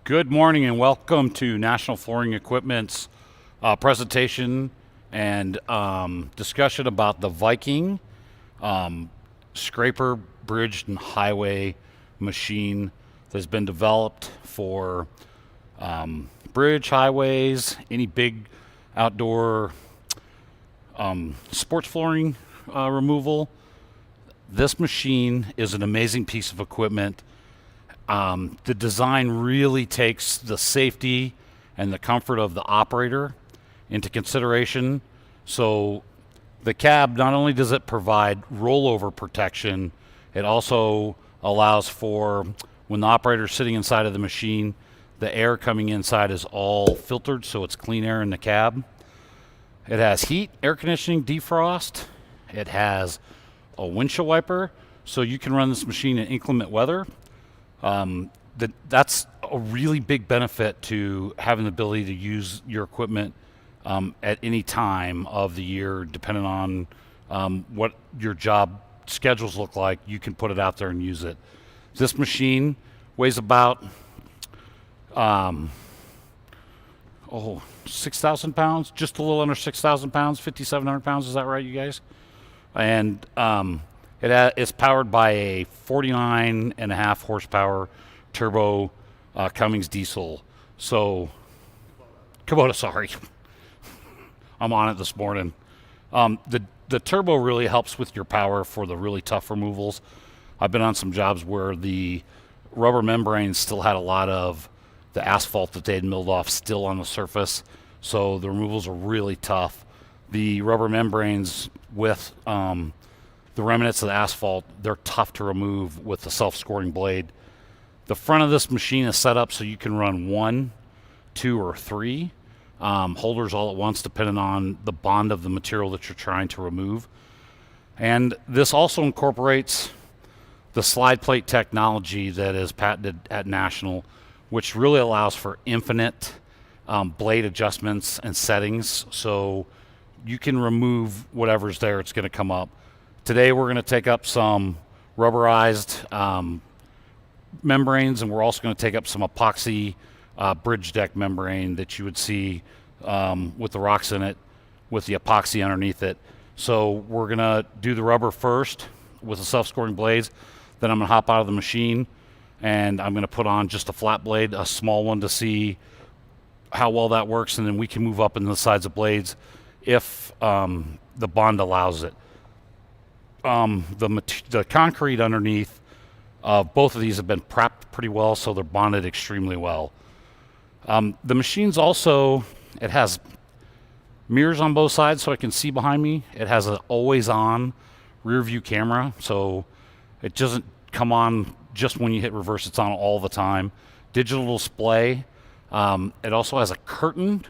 Good morning and welcome to National Flooring Equipment's presentation and discussion about the Viking scraper, bridge, and highway machine that's been developed for bridge, highways, any big outdoor sports flooring removal. This machine is an amazing piece of equipment. The design really takes the safety and the comfort of the operator into consideration. So the cab, not only does it provide rollover protection, it also allows for when the operator's sitting inside of the machine, the air coming inside is all filtered, so it's clean air in the cab. It has heat, air conditioning, defrost. It has a windshield wiper, so you can run this machine in inclement weather. That's a really big benefit to having the ability to use your equipment at any time of the year, depending on what your job schedules look like. You can put it out there and use it. This machine weighs about 6,000 pounds, just a little under 6,000 pounds, 5,700 pounds. Is that right, you guys? And it's powered by a 49.5 horsepower turbo Cummins diesel. So, Kubota, sorry. I'm on it this morning. The turbo really helps with your power for the really tough removals. I've been on some jobs where the rubber membrane still had a lot of the asphalt that they had milled off still on the surface. So the removals are really tough. The rubber membranes with the remnants of the asphalt, they're tough to remove with the self-scoring blade. The front of this machine is set up so you can run 1, 2, or 3 holders all at once, depending on the bond of the material that you're trying to remove. And this also incorporates the slide plate technology that is patented at National, which really allows for infinite blade adjustments and settings. So you can remove whatever's there, it's going to come up. Today we're going to take up some rubberized membranes, and we're also going to take up some epoxy bridge deck membrane that you would see with the rocks in it, with the epoxy underneath it. So we're going to do the rubber first with the self-scoring blades. Then I'm going to hop out of the machine, and I'm going to put on just a flat blade, a small one, to see how well that works, and then we can move up into the sides of blades if the bond allows it. The concrete underneath both of these have been prepped pretty well, so they're bonded extremely well. The machine's also, it has mirrors on both sides so I can see behind me. It has an always-on rear view camera, so it doesn't come on just when you hit reverse. It's on all the time. Digital display. It also has a curtain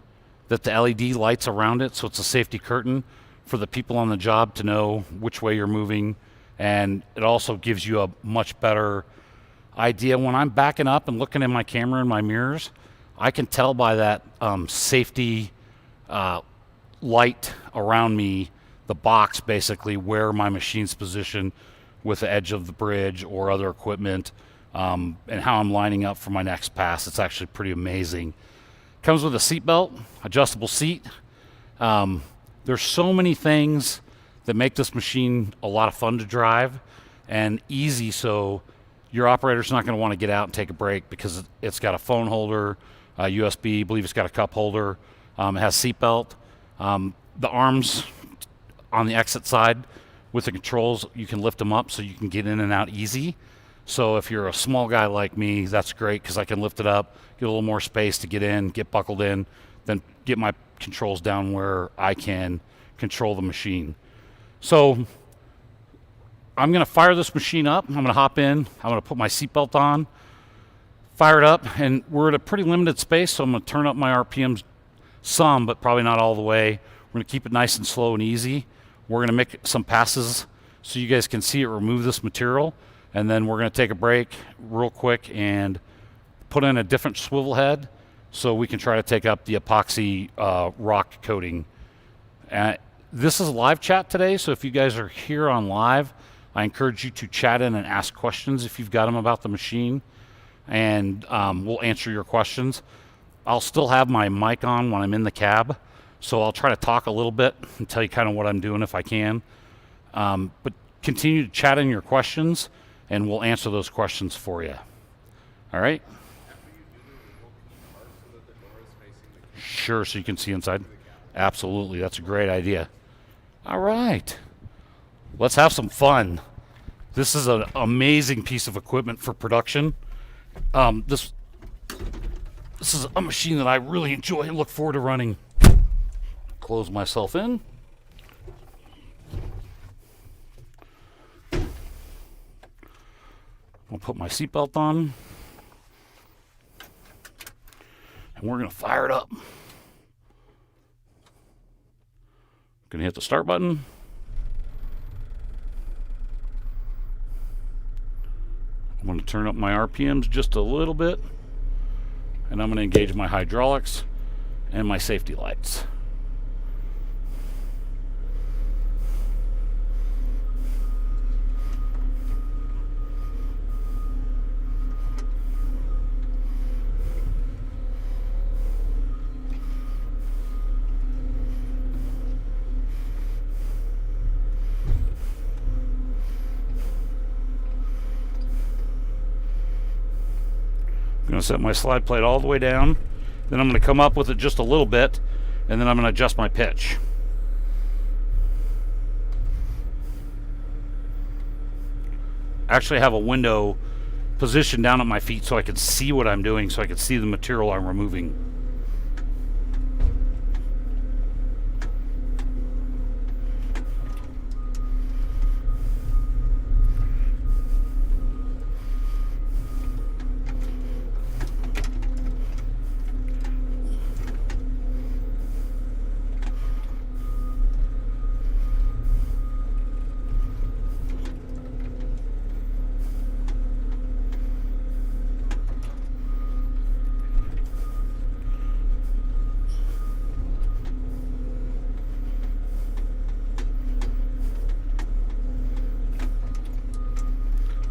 that the LED lights around it, so it's a safety curtain for the people on the job to know which way you're moving. And it also gives you a much better idea. When I'm backing up and looking in my camera and my mirrors, I can tell by that safety light around me, the box basically, where my machine's positioned with the edge of the bridge or other equipment, and how I'm lining up for my next pass. It's actually pretty amazing. Comes with a seat belt, adjustable seat. There's so many things that make this machine a lot of fun to drive and easy, so your operator's not going to want to get out and take a break, because it's got a phone holder, a USB, I believe it's got a cup holder, it has seat belt. The arms on the exit side with the controls, you can lift them up so you can get in and out easy. So if you're a small guy like me, that's great, because I can lift it up, get a little more space to get in, get buckled in, then get my controls down where I can control the machine. So I'm going to fire this machine up. I'm going to hop in. I'm going to put my seatbelt on, fire it up, and we're at a pretty limited space, so I'm going to turn up my RPMs some, but probably not all the way. We're going to keep it nice and slow and easy. We're going to make some passes so you guys can see it remove this material, and then we're going to take a break real quick and put in a different swivel head so we can try to take up the epoxy rock coating. This is a live chat today, so if you guys are here on live, I encourage you to chat in and ask questions if you've got them about the machine. and we'll answer your questions. I'll still have my mic on when I'm in the cab, so I'll try to talk a little bit and tell you kind of what I'm doing if I can. But continue to chat in your questions, and we'll answer those questions for you. All right? Sure, so you can see inside. Absolutely, that's a great idea. All right, let's have some fun. This is an amazing piece of equipment for production. This is a machine that I really enjoy and look forward to running. Close myself in. I'll put my seatbelt on. And we're going to fire it up. Going to hit the start button. I'm going to turn up my RPMs just a little bit. And I'm going to engage my hydraulics and my safety lights. I'm going to set my slide plate all the way down. Then I'm going to come up with it just a little bit, and then I'm going to adjust my pitch. I actually have a window positioned down at my feet so I can see what I'm doing, so I can see the material I'm removing.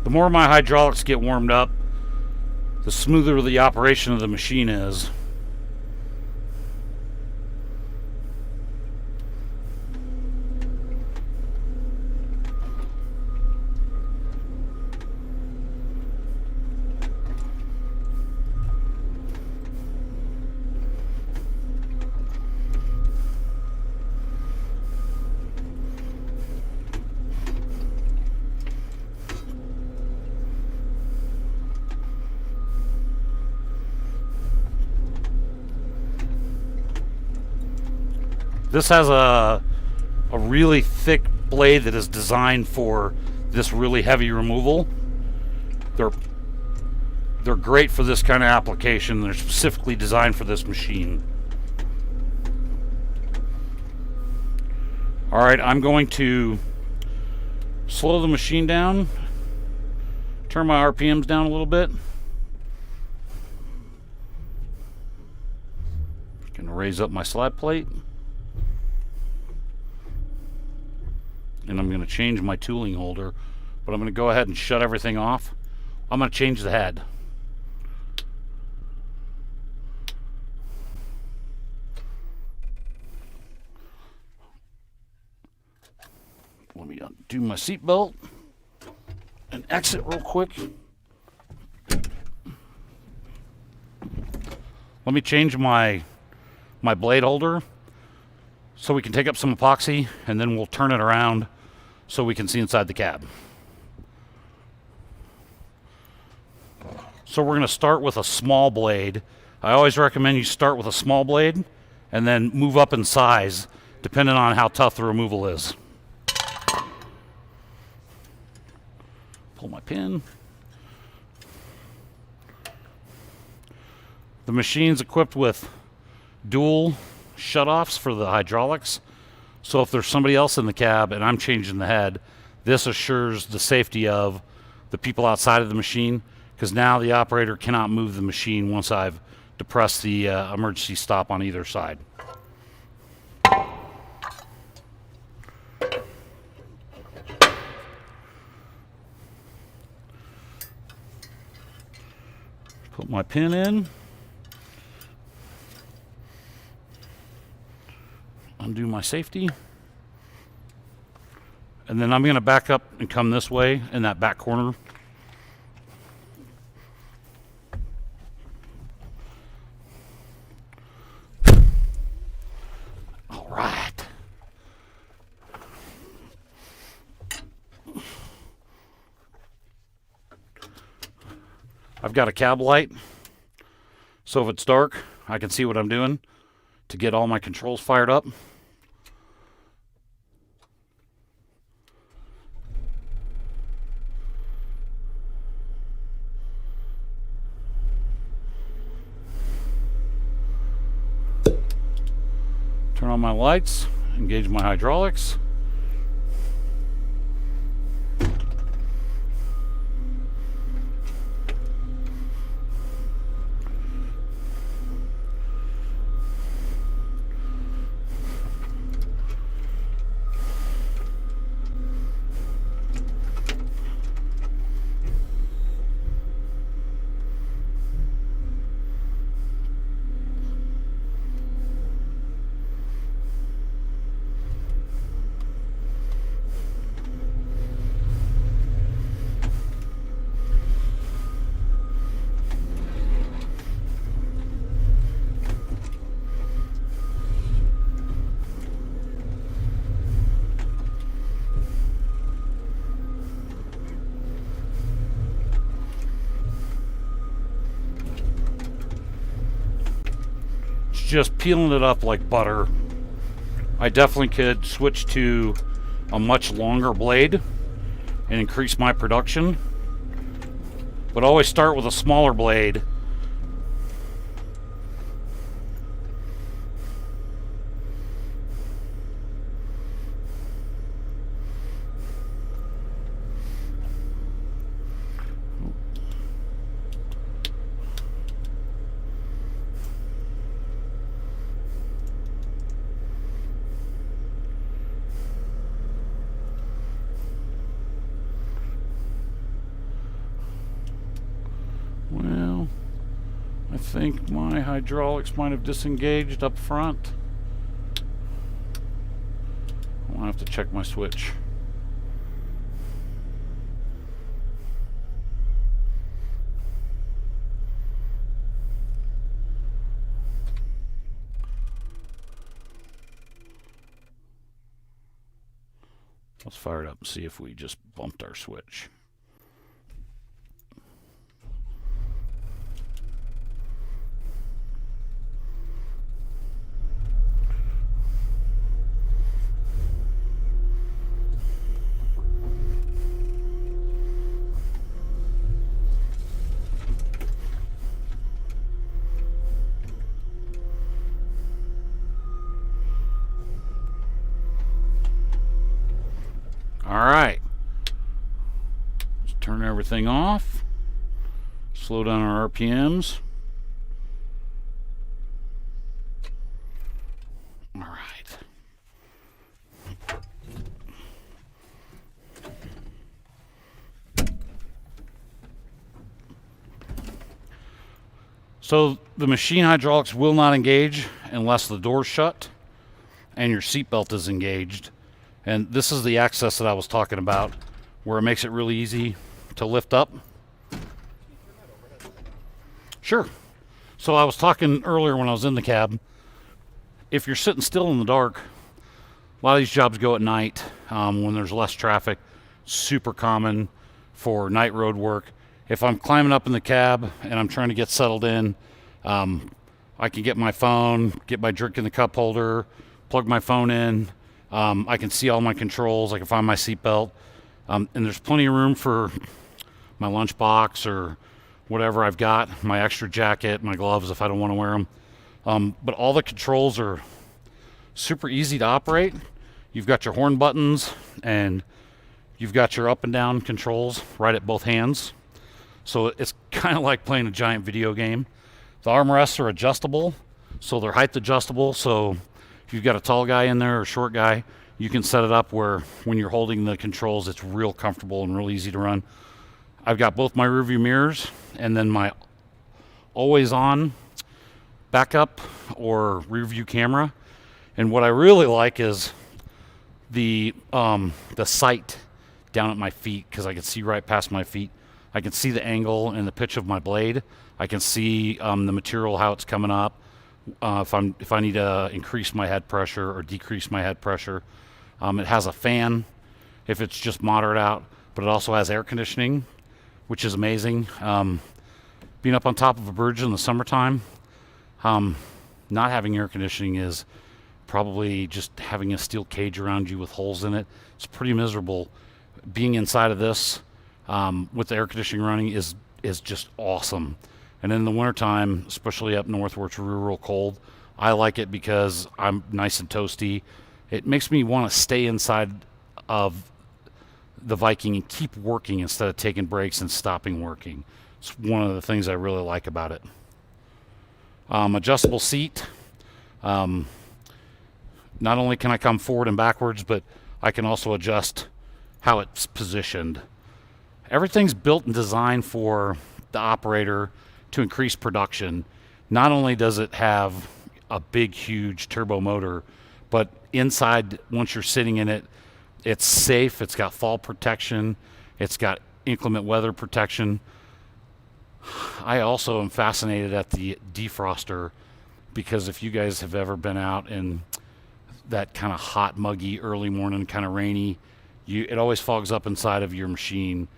The more my hydraulics get warmed up, the smoother the operation of the machine is. This has a really thick blade that is designed for this really heavy removal. They're great for this kind of application. They're specifically designed for this machine. All right, I'm going to slow the machine down, turn my RPMs down a little bit. Gonna raise up my slide plate. And I'm going to change my tooling holder, but I'm going to go ahead and shut everything off. I'm going to change the head. Let me undo my seatbelt and exit real quick. Let me change my blade holder so we can take up some epoxy, and then we'll turn it around so we can see inside the cab. So we're going to start with a small blade. I always recommend you start with a small blade and then move up in size depending on how tough the removal is. Pull my pin. The machine's equipped with dual shutoffs for the hydraulics. So if there's somebody else in the cab and I'm changing the head, this assures the safety of the people outside of the machine, because now the operator cannot move the machine once I've depressed the emergency stop on either side. Put my pin in. Undo my safety. And then I'm going to back up and come this way in that back corner. All right. I've got a cab light, so if it's dark, I can see what I'm doing to get all my controls fired up. Turn on my lights, engage my hydraulics. Just peeling it up like butter. I definitely could switch to a much longer blade and increase my production, but always start with a smaller blade. Well, I think my hydraulics might have disengaged up front. I'll have to check my switch. Let's fire it up and see if we just bumped our switch. All right, let's turn everything off, slow down our RPMs. All right. So the machine hydraulics will not engage unless the door's shut and your seatbelt is engaged. And this is the access that I was talking about, where it makes it really easy to lift up. Sure. So I was talking earlier when I was in the cab. If you're sitting still in the dark, a lot of these jobs go at night when there's less traffic. Super common for night road work. If I'm climbing up in the cab and I'm trying to get settled in, I can get my phone, get my drink in the cup holder, plug my phone in. I can see all my controls. I can find my seatbelt, and there's plenty of room for my lunchbox or whatever I've got, my extra jacket, my gloves if I don't want to wear them. But all the controls are super easy to operate. You've got your horn buttons and you've got your up and down controls right at both hands. So it's kind of like playing a giant video game. The armrests are adjustable, so they're height adjustable. So if you've got a tall guy in there or a short guy, you can set it up where when you're holding the controls, it's real comfortable and real easy to run. I've got both my rearview mirrors and then my always on backup or rear view camera. And what I really like is the sight down at my feet, because I can see right past my feet. I can see the angle and the pitch of my blade. I can see the material, how it's coming up. If I need to increase my head pressure or decrease my head pressure. It has a fan if it's just moderate out, but it also has air conditioning, which is amazing. Being up on top of a bridge in the summertime, not having air conditioning is probably just having a steel cage around you with holes in it. It's pretty miserable. Being inside of this with the air conditioning running is just awesome. And in the wintertime, especially up north where it's real cold, I like it because I'm nice and toasty. It makes me want to stay inside of the Viking and keep working instead of taking breaks and stopping working. It's one of the things I really like about it. Adjustable seat. Not only can I come forward and backwards, but I can also adjust how it's positioned. Everything's built and designed for the operator to increase production. Not only does it have a big, huge turbo motor, but inside, once you're sitting in it, it's safe. It's got fall protection. It's got inclement weather protection. I also am fascinated at the defroster, because if you guys have ever been out in that kind of hot, muggy, early morning, kind of rainy, it always fogs up inside of your machine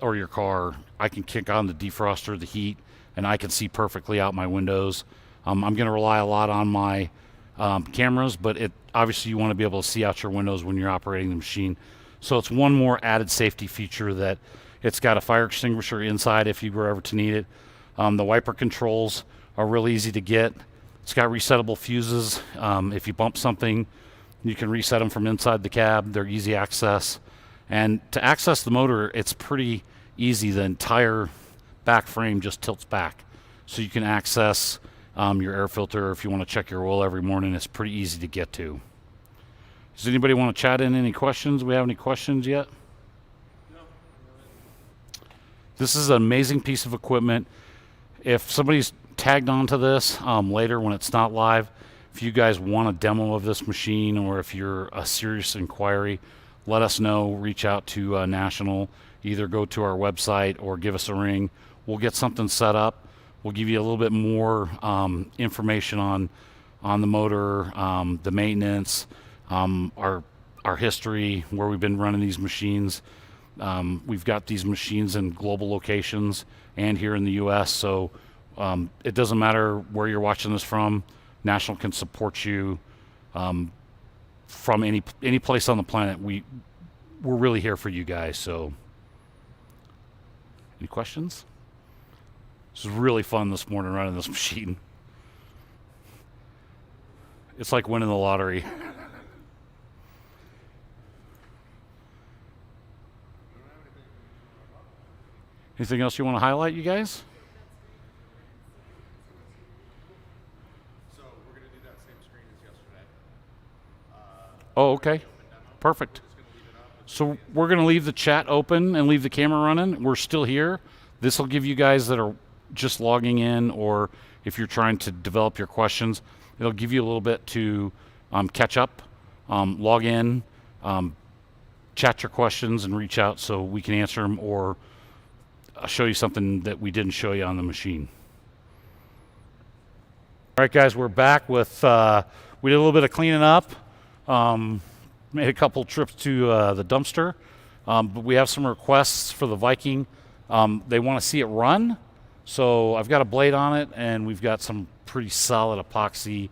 or your car. I can kick on the defroster, the heat, and I can see perfectly out my windows. I'm going to rely a lot on my cameras, but obviously you want to be able to see out your windows when you're operating the machine. So it's one more added safety feature, that it's got a fire extinguisher inside if you were ever to need it. The wiper controls are really easy to get. It's got resettable fuses. If you bump something, you can reset them from inside the cab. They're easy access. And to access the motor, it's pretty easy. The entire back frame just tilts back. So you can access your air filter. If you want to check your oil every morning, it's pretty easy to get to. Does anybody want to chat in any questions? Do we have any questions yet? No. This is an amazing piece of equipment. If somebody's tagged onto this later when it's not live, if you guys want a demo of this machine, or if you're a serious inquiry, let us know. Reach out to National. Either go to our website or give us a ring. We'll get something set up. We'll give you a little bit more information on the motor, the maintenance, our history, where we've been running these machines. We've got these machines in global locations and here in the U.S., so it doesn't matter where you're watching this from. National can support you from any place on the planet. We're really here for you guys. So, any questions? This is really fun this morning running this machine. It's like winning the lottery. Anything else you want to highlight, you guys? So we're going to do that same screen as yesterday. Oh, okay. Perfect. So we're going to leave the chat open and leave the camera running. We're still here. This will give you guys that are just logging in, or if you're trying to develop your questions, it'll give you a little bit to catch up, log in, chat your questions, and reach out so we can answer them, or show you something that we didn't show you on the machine. All right, guys, we're back with, we did a little bit of cleaning up, made a couple trips to the dumpster, but we have some requests for the Viking. They want to see it run, so I've got a blade on it, and we've got some pretty solid epoxy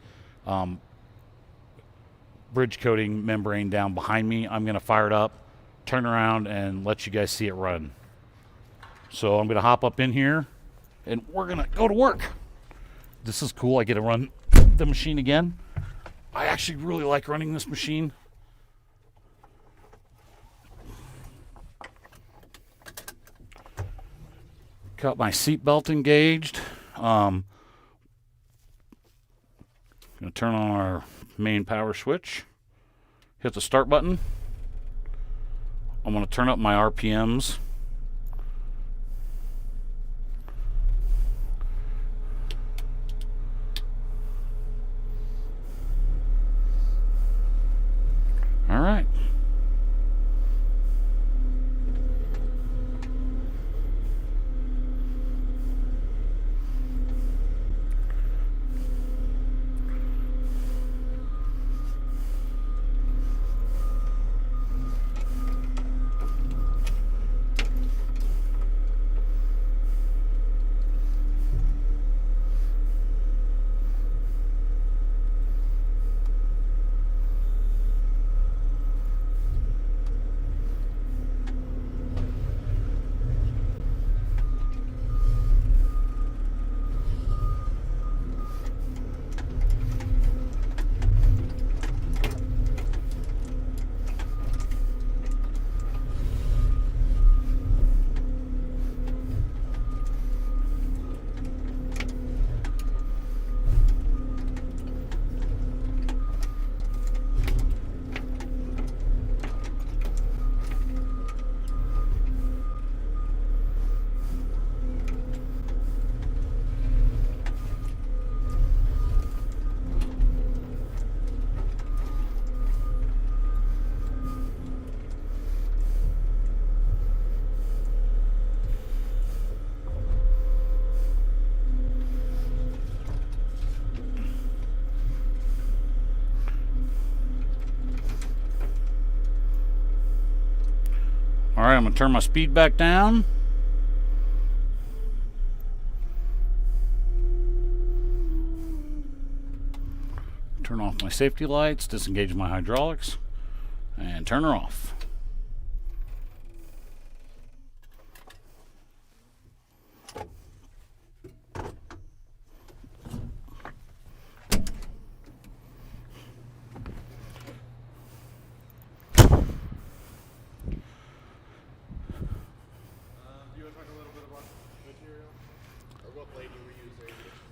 bridge coating membrane down behind me. I'm going to fire it up, turn around, and let you guys see it run. So I'm going to hop up in here, and we're going to go to work. This is cool. I get to run the machine again. I actually really like running this machine. Got my seat belt engaged. Going to turn on our main power switch. Hit the start button. I'm going to turn up my RPMs. I'm going to turn my speed back down. Turn off my safety lights, disengage my hydraulics, and turn her off.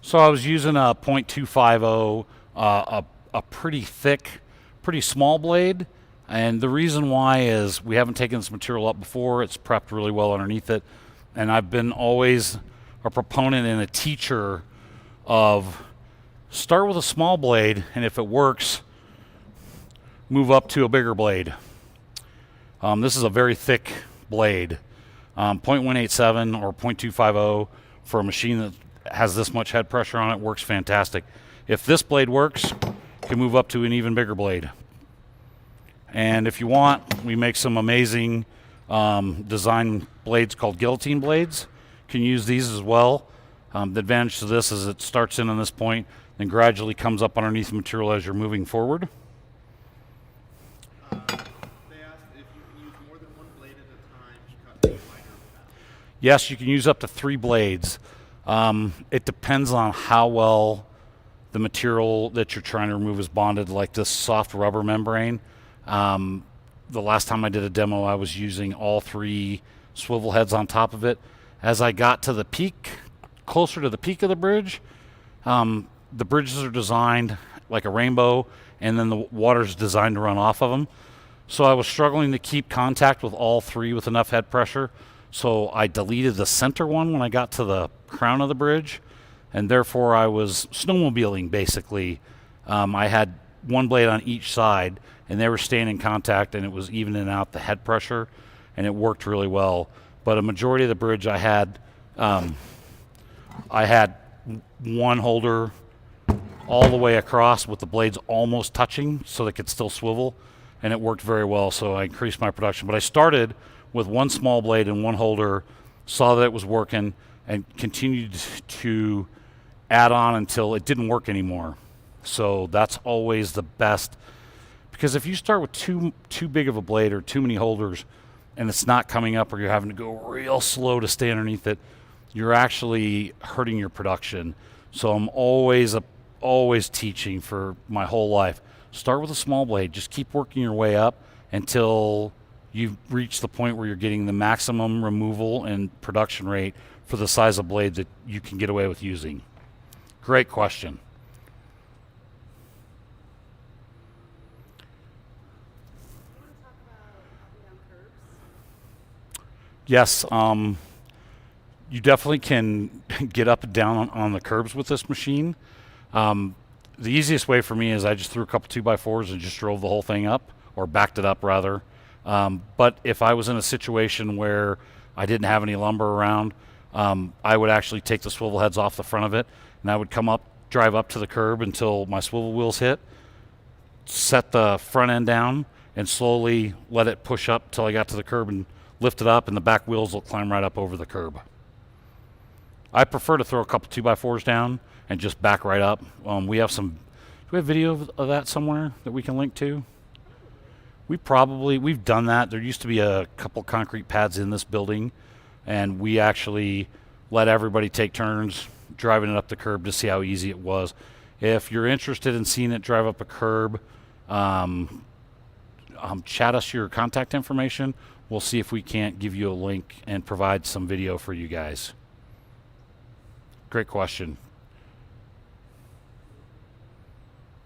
So I was using a .250, a pretty thick, pretty small blade, and the reason why is we haven't taken this material up before. It's prepped really well underneath it, and I've been always a proponent and a teacher of start with a small blade, and if it works, move up to a bigger blade. This is a very thick blade, .187 or .250 for a machine that has this much head pressure on it works fantastic. If this blade works, you can move up to an even bigger blade. And if you want, we make some amazing design blades called guillotine blades. You can use these as well. The advantage to this is it starts in on this point, then gradually comes up underneath the material as you're moving forward. They asked if you can use more than one blade at a time to cut the lighter metal. Yes, you can use up to 3 blades. It depends on how well the material that you're trying to remove is bonded, like this soft rubber membrane. The last time I did a demo, I was using all 3 swivel heads on top of it. As I got to the peak, closer to the peak of the bridge, the bridges are designed like a rainbow, and then the water's designed to run off of them. So I was struggling to keep contact with all 3 with enough head pressure. So I deleted the center one when I got to the crown of the bridge, and therefore I was snowmobiling basically. I had one blade on each side, and they were staying in contact, and it was evening out the head pressure, and it worked really well. But a majority of the bridge I had one holder all the way across with the blades almost touching so they could still swivel, and it worked very well, so I increased my production. But I started with one small blade and one holder, saw that it was working, and continued to add on until it didn't work anymore. So that's always the best, because if you start with too big of a blade or too many holders and it's not coming up, or you're having to go real slow to stay underneath it, you're actually hurting your production. So I'm always teaching for my whole life. Start with a small blade, just keep working your way up until you've reached the point where you're getting the maximum removal and production rate for the size of blade that you can get away with using. Great question. Yes, you definitely can get up and down on the curbs with this machine. The easiest way for me is I just threw a couple 2x4s and just drove the whole thing up, or backed it up rather. But if I was in a situation where I didn't have any lumber around, I would actually take the swivel heads off the front of it, and I would come up, drive up to the curb until my swivel wheels hit, set the front end down, and slowly let it push up till I got to the curb and lift it up, and the back wheels will climb right up over the curb. I prefer to throw a couple 2x4s down and just back right up. Do we have video of that somewhere that we can link to? We've done that. There used to be a couple concrete pads in this building, and we actually let everybody take turns driving it up the curb to see how easy it was. If you're interested in seeing it drive up a curb, chat us your contact information. We'll see if we can't give you a link and provide some video for you guys. Great question.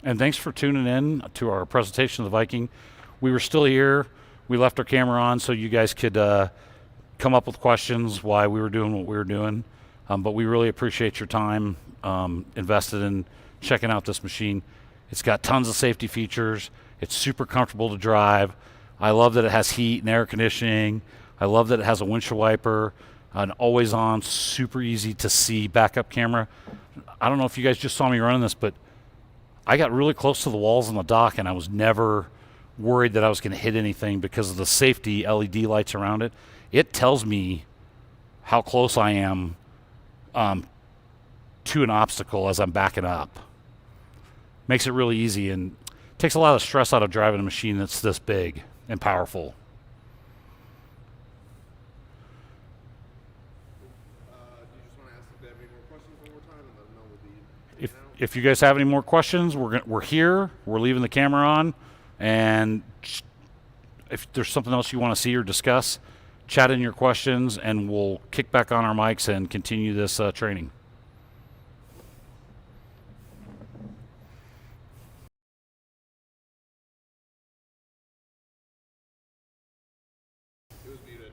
And thanks for tuning in to our presentation of the Viking. We were still here. We left our camera on so you guys could come up with questions why we were doing what we were doing. But we really appreciate your time invested in checking out this machine. It's got tons of safety features. It's super comfortable to drive. I love that it has heat and air conditioning. I love that it has a windshield wiper, an always on, super easy to see backup camera. I don't know if you guys just saw me running this, but I got really close to the walls on the dock, and I was never worried that I was going to hit anything because of the safety LED lights around it. it tells me how close I am to an obstacle as I'm backing up. Makes it really easy and takes a lot of stress out of driving a machine that's this big and powerful. Do you just want to ask if they have any more questions one more time, and let them know we'll be If you guys have any more questions, we're here. We're leaving the camera on, and if there's something else you want to see or discuss, chat in your questions, and we'll kick back on our mics and continue this training. It was muted.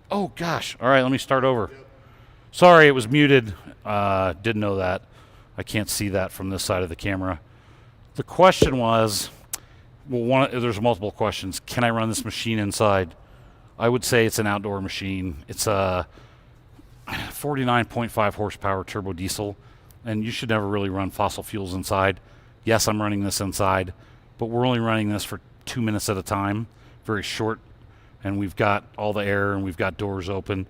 Oh gosh! All right, let me start over. Sorry, it was muted. Didn't know that. I can't see that from this side of the camera. The question was, well, there's multiple questions. Can I run this machine inside? I would say it's an outdoor machine. It's a 49.5 horsepower turbo diesel, and you should never really run fossil fuels inside. Yes, I'm running this inside, but we're only running this for 2 minutes at a time, very short, and we've got all the air and we've got doors open.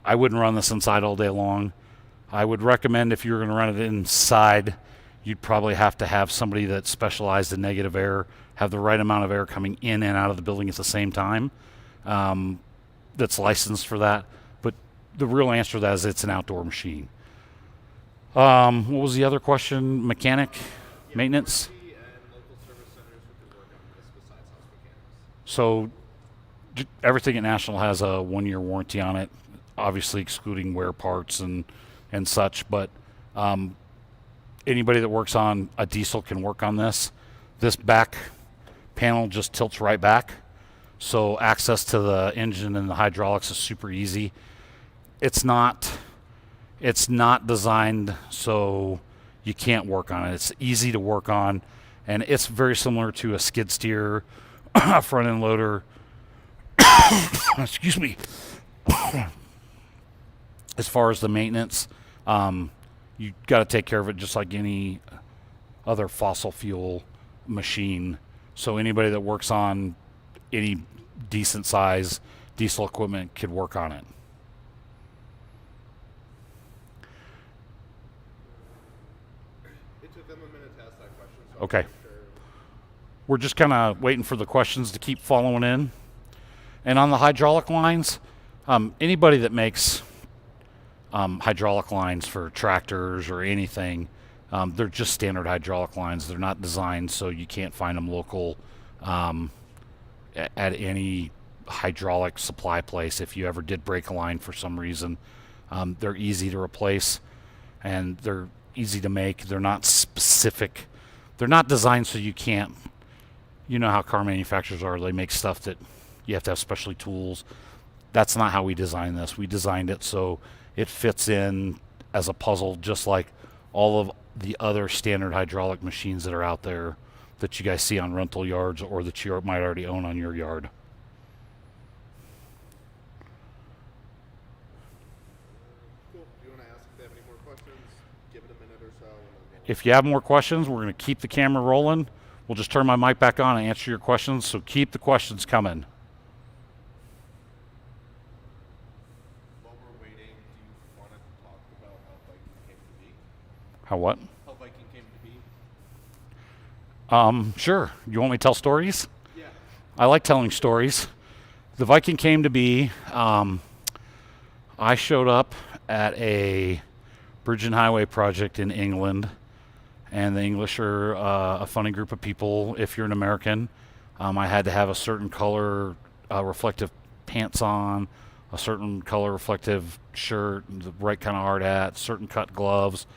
I wouldn't run this inside all day long. I would recommend if you were going to run it inside, you'd probably have to have somebody that specialized in negative air, have the right amount of air coming in and out of the building at the same time, that's licensed for that. But the real answer to that is it's an outdoor machine. What was the other question? Mechanic? Maintenance? And local service centers who can work on this besides house mechanics. So everything at National has a 1-year warranty on it, obviously excluding wear parts and such, but anybody that works on a diesel can work on this. This back panel just tilts right back, so access to the engine and the hydraulics is super easy. It's not designed so you can't work on it. It's easy to work on, and it's very similar to a skid steer, front end loader. Excuse me. As far as the maintenance, you got to take care of it just like any other fossil fuel machine. So anybody that works on any decent size diesel equipment could work on it. It took them a minute to ask that question. So Okay. I'm sure. We're just kind of waiting for the questions to keep following in. And on the hydraulic lines, anybody that makes hydraulic lines for tractors or anything, they're just standard hydraulic lines. They're not designed so you can't find them local at any hydraulic supply place. If you ever did break a line for some reason, they're easy to replace and they're easy to make. They're not specific. They're not designed so you can't. You know how car manufacturers are. They make stuff that you have to have specialty tools. That's not how we designed this. We designed it so it fits in as a puzzle, just like all of the other standard hydraulic machines that are out there that you guys see on rental yards or that you might already own on your yard. Cool. Do you want to ask if they have any more questions? Give it a minute or so. And then If you have more questions, we're going to keep the camera rolling. We'll just turn my mic back on and answer your questions, so keep the questions coming. while we're waiting, do you want to talk about how Viking came to be? How what? How Viking came to be? Sure. You want me to tell stories? Yeah. I like telling stories. The Viking came to be, I showed up at a bridge and highway project in England, and the English are a funny group of people if you're an American. I had to have a certain color reflective pants on, a certain color reflective shirt, the right kind of hard hat, certain cut gloves.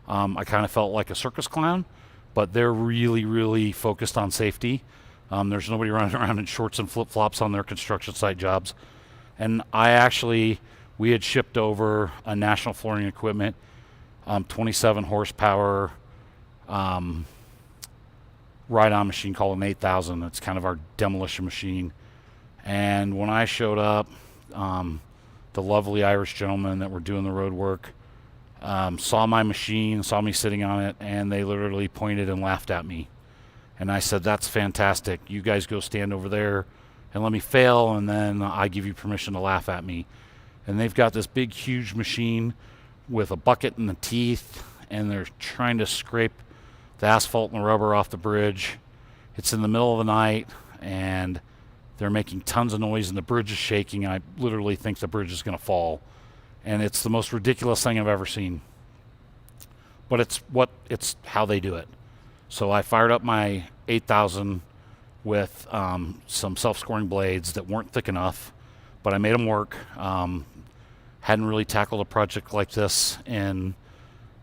I kind of felt like a circus clown, but they're really, really focused on safety. There's nobody running around in shorts and flip-flops on their construction site jobs. And we had shipped over a National Flooring Equipment, 27 horsepower ride-on machine called an 8000. It's kind of our demolition machine. And when I showed up, the lovely Irish gentlemen that were doing the road work saw my machine, saw me sitting on it, and they literally pointed and laughed at me. And I said, "That's fantastic. You guys go stand over there and let me fail, and then I give you permission to laugh at me. And they've got this big, huge machine with a bucket and the teeth, and they're trying to scrape the asphalt and the rubber off the bridge. It's in the middle of the night, and they're making tons of noise, and the bridge is shaking. I literally think the bridge is going to fall. And it's the most ridiculous thing I've ever seen. But it's how they do it. So I fired up my 8000 with some self-scoring blades that weren't thick enough, but I made them work. Hadn't really tackled a project like this in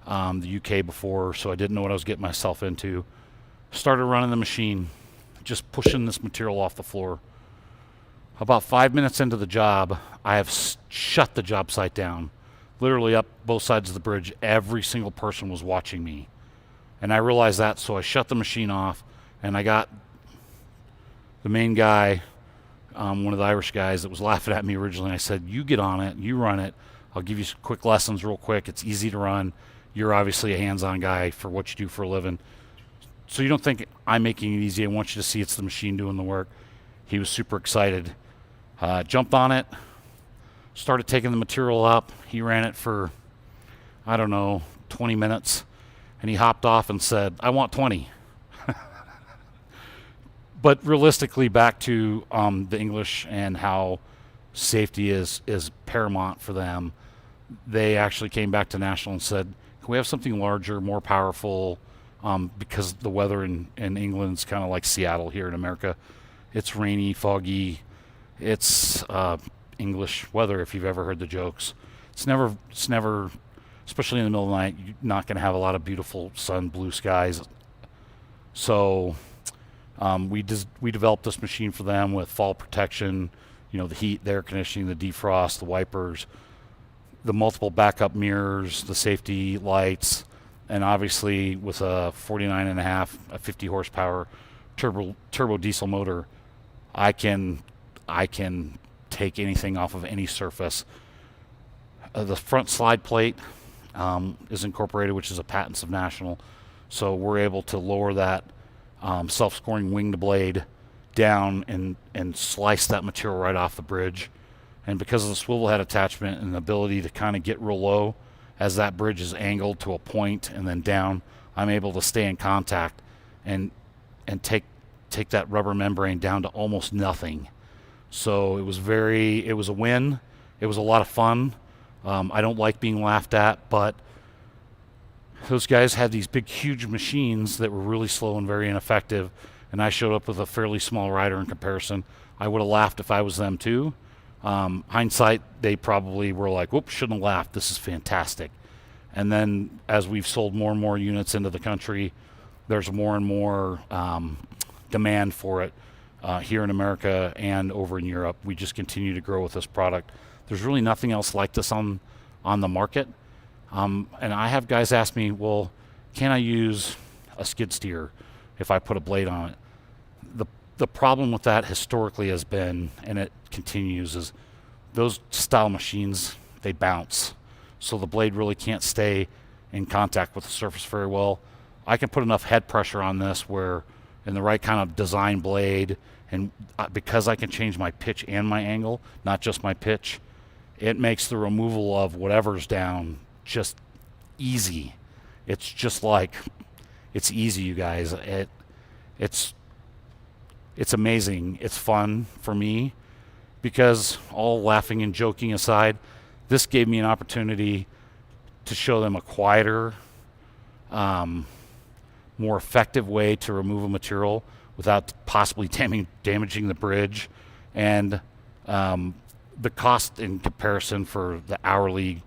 the UK before, so I didn't know what I was getting myself into. Started running the machine, just pushing this material off the floor. About 5 minutes into the job, I have shut the job site down. Literally up both sides of the bridge, every single person was watching me. And I realized that, so I shut the machine off, and I got the main guy, one of the Irish guys that was laughing at me originally. I said, you get on it, you run it. I'll give you some quick lessons real quick. It's easy to run. You're obviously a hands-on guy for what you do for a living. So you don't think I'm making it easy. I want you to see it's the machine doing the work. He was super excited. Jumped on it, started taking the material up. He ran it for, I don't know, 20 minutes. And he hopped off and said, I want 20. But realistically, back to the English and how safety is paramount for them, they actually came back to National and said, can we have something larger, more powerful, because the weather in England's kind of like Seattle here in America. It's rainy, foggy. It's English weather, if you've ever heard the jokes. It's never, especially in the middle of the night, you're not going to have a lot of beautiful sun, blue skies. So we developed this machine for them with fall protection, the heat, the air conditioning, the defrost, the wipers, the multiple backup mirrors, the safety lights, and obviously with a 49.5, a 50 horsepower turbo diesel motor, I can take anything off of any surface. The front slide plate is incorporated, which is a patent of National, so we're able to lower that self-scoring winged blade down and slice that material right off the bridge. And because of the swivel head attachment and the ability to kind of get real low as that bridge is angled to a point and then down, I'm able to stay in contact and take that rubber membrane down to almost nothing. So it was a win. It was a lot of fun. I don't like being laughed at, but those guys had these big, huge machines that were really slow and very ineffective, and I showed up with a fairly small rider in comparison. I would have laughed if I was them too. Hindsight, they probably were like, whoops, shouldn't have laughed. This is fantastic. And then as we've sold more and more units into the country, there's more and more demand for it here in America and over in Europe. We just continue to grow with this product. There's really nothing else like this on the market. And I have guys ask me, well, can I use a skid steer if I put a blade on it? The problem with that historically has been, and it continues, is those style machines, they bounce. So the blade really can't stay in contact with the surface very well. I can put enough head pressure on this where in the right kind of design blade, and because I can change my pitch and my angle, not just my pitch, it makes the removal of whatever's down just easy. It's just like, it's easy, you guys. It's amazing. It's fun for me because, all laughing and joking aside, this gave me an opportunity to show them a quieter, more effective way to remove a material without possibly damaging the bridge, and the cost in comparison for the hourly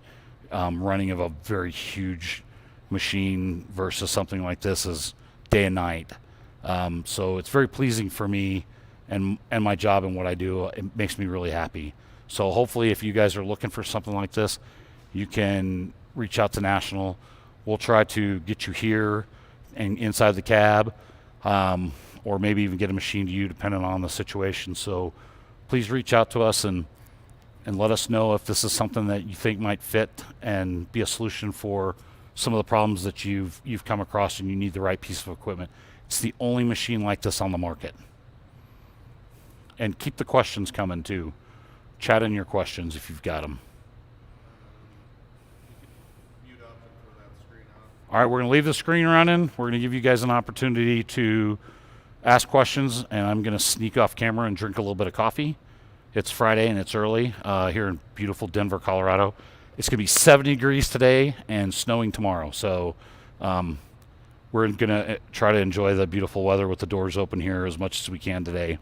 running of a very huge machine versus something like this is day and night. So it's very pleasing for me and my job and what I do. It makes me really happy. So hopefully if you guys are looking for something like this, you can reach out to National. We'll try to get you here and inside the cab, or maybe even get a machine to you depending on the situation. So please reach out to us and let us know if this is something that you think might fit and be a solution for some of the problems that you've come across and you need the right piece of equipment. It's the only machine like this on the market. And keep the questions coming too. Chat in your questions if you've got them. You can mute up and throw that screen off. All right, we're going to leave the screen running. We're going to give you guys an opportunity to ask questions, and I'm going to sneak off camera and drink a little bit of coffee. It's Friday and it's early here in beautiful Denver, Colorado. It's going to be 70 degrees today and snowing tomorrow. So we're going to try to enjoy the beautiful weather with the doors open here as much as we can today.